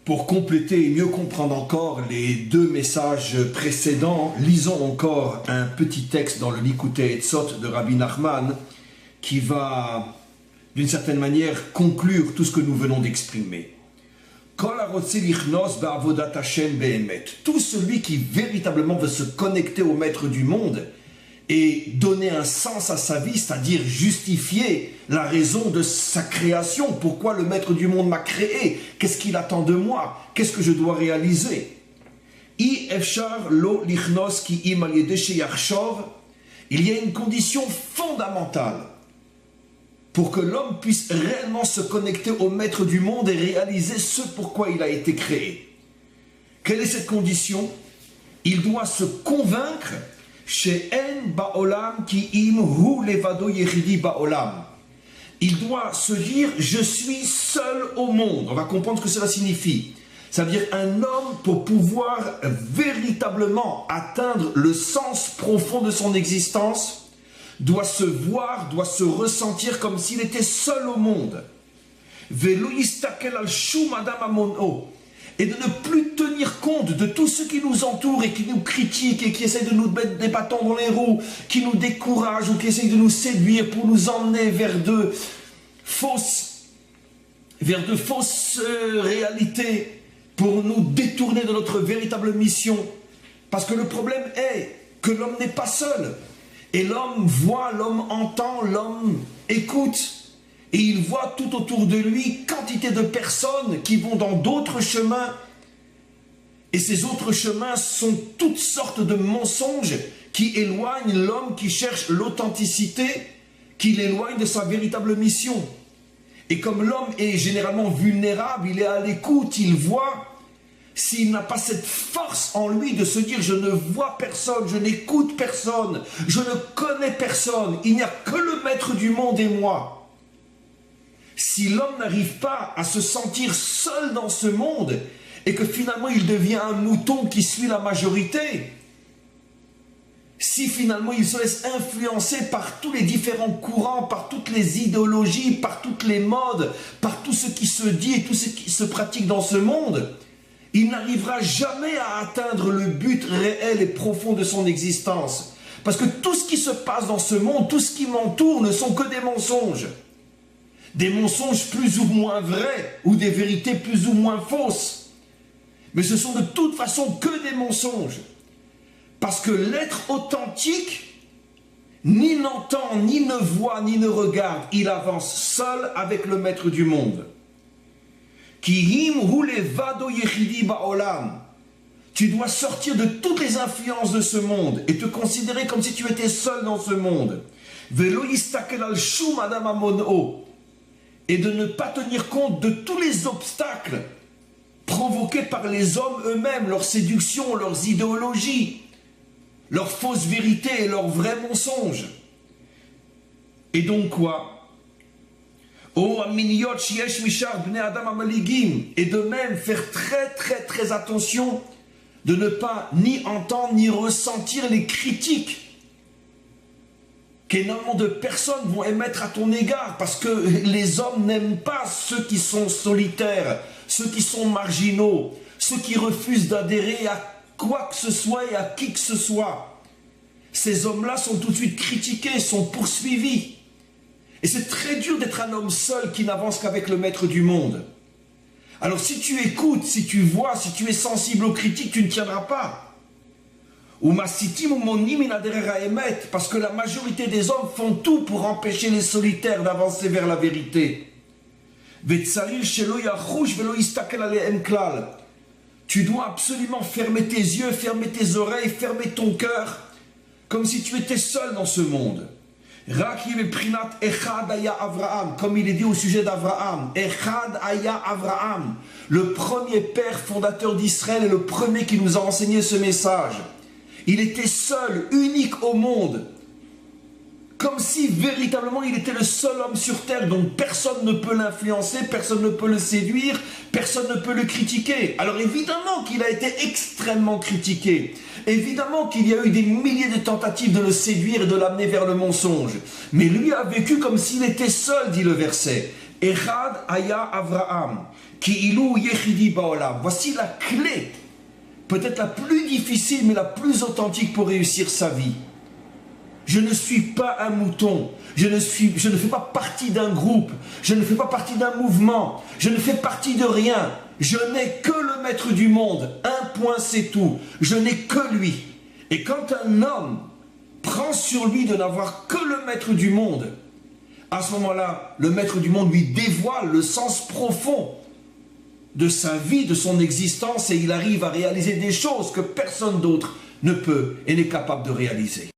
Pour compléter et mieux comprendre encore les deux messages précédents, lisons encore un petit texte dans le Likutei Etzot de Rabbi Nachman qui va, d'une certaine manière, conclure tout ce que nous venons d'exprimer. Tout celui qui véritablement veut se connecter au maître du monde et donner un sens à sa vie, c'est-à-dire justifier la raison de sa création, pourquoi le maître du monde m'a créé, qu'est-ce qu'il attend de moi, qu'est-ce que je dois réaliser. Il y a une condition fondamentale pour que l'homme puisse réellement se connecter au maître du monde et réaliser ce pourquoi il a été créé. Quelle est cette condition? Il doit se convaincre il doit se dire je suis seul au monde. On va comprendre ce que cela signifie. Ça veut dire un homme, pour pouvoir véritablement atteindre le sens profond de son existence, doit se voir, doit se ressentir comme s'il était seul au monde. Et de ne plus tenir compte de tous ceux qui nous entourent et qui nous critiquent et qui essayent de nous mettre des bâtons dans les roues, qui nous découragent ou qui essayent de nous séduire pour nous emmener vers de fausses réalités, pour nous détourner de notre véritable mission. Parce que le problème est que l'homme n'est pas seul. Et l'homme voit, l'homme entend, l'homme écoute. Et il voit tout autour de lui quantité de personnes qui vont dans d'autres chemins. Et ces autres chemins sont toutes sortes de mensonges qui éloignent l'homme qui cherche l'authenticité, qui l'éloigne de sa véritable mission. Et comme l'homme est généralement vulnérable, il est à l'écoute, il voit. S'il n'a pas cette force en lui de se dire je ne vois personne, je n'écoute personne, je ne connais personne, il n'y a que le maître du monde et moi. Si l'homme n'arrive pas à se sentir seul dans ce monde et que finalement il devient un mouton qui suit la majorité, si finalement il se laisse influencer par tous les différents courants, par toutes les idéologies, par toutes les modes, par tout ce qui se dit et tout ce qui se pratique dans ce monde, il n'arrivera jamais à atteindre le but réel et profond de son existence. Parce que tout ce qui se passe dans ce monde, tout ce qui m'entoure ne sont que des mensonges. Des mensonges plus ou moins vrais, ou des vérités plus ou moins fausses. Mais ce sont de toute façon que des mensonges. Parce que l'être authentique, ni n'entend, ni ne voit, ni ne regarde, il avance seul avec le maître du monde. Tu dois sortir de toutes les influences de ce monde et te considérer comme si tu étais seul dans ce monde. Et de ne pas tenir compte de tous les obstacles provoqués par les hommes eux-mêmes, leurs séductions, leurs idéologies, leurs fausses vérités et leurs vrais mensonges. Et donc quoi? Et de même faire très attention de ne pas ni entendre ni ressentir les critiques qu'énormément de personnes vont émettre à ton égard, parce que les hommes n'aiment pas ceux qui sont solitaires, ceux qui sont marginaux, ceux qui refusent d'adhérer à quoi que ce soit et à qui que ce soit. Ces hommes-là sont tout de suite critiqués, sont poursuivis. Et c'est très dur d'être un homme seul qui n'avance qu'avec le maître du monde. Alors si tu écoutes, si tu vois, si tu es sensible aux critiques, tu ne tiendras pas. Parce que la majorité des hommes font tout pour empêcher les solitaires d'avancer vers la vérité. Tu dois absolument fermer tes yeux, fermer tes oreilles, fermer ton cœur, comme si tu étais seul dans ce monde. Comme il est dit au sujet d'Abraham, le premier père fondateur d'Israël et le premier qui nous a enseigné ce message. Il était seul, unique au monde, comme si véritablement il était le seul homme sur terre, donc personne ne peut l'influencer, personne ne peut le séduire, personne ne peut le critiquer. Alors évidemment qu'il a été extrêmement critiqué, évidemment qu'il y a eu des milliers de tentatives de le séduire et de l'amener vers le mensonge, mais lui a vécu comme s'il était seul, dit le verset. Echad Aya Avraham, Ki Ilu Yechidi Baolam. Voici la clé, peut-être la plus difficile, mais la plus authentique pour réussir sa vie. Je ne suis pas un mouton, je ne fais pas partie d'un groupe, je ne fais pas partie d'un mouvement, je ne fais partie de rien. Je n'ai que le maître du monde, un point c'est tout, je n'ai que lui. Et quand un homme prend sur lui de n'avoir que le maître du monde, à ce moment-là, le maître du monde lui dévoile le sens profond de sa vie, de son existence, et il arrive à réaliser des choses que personne d'autre ne peut et n'est capable de réaliser.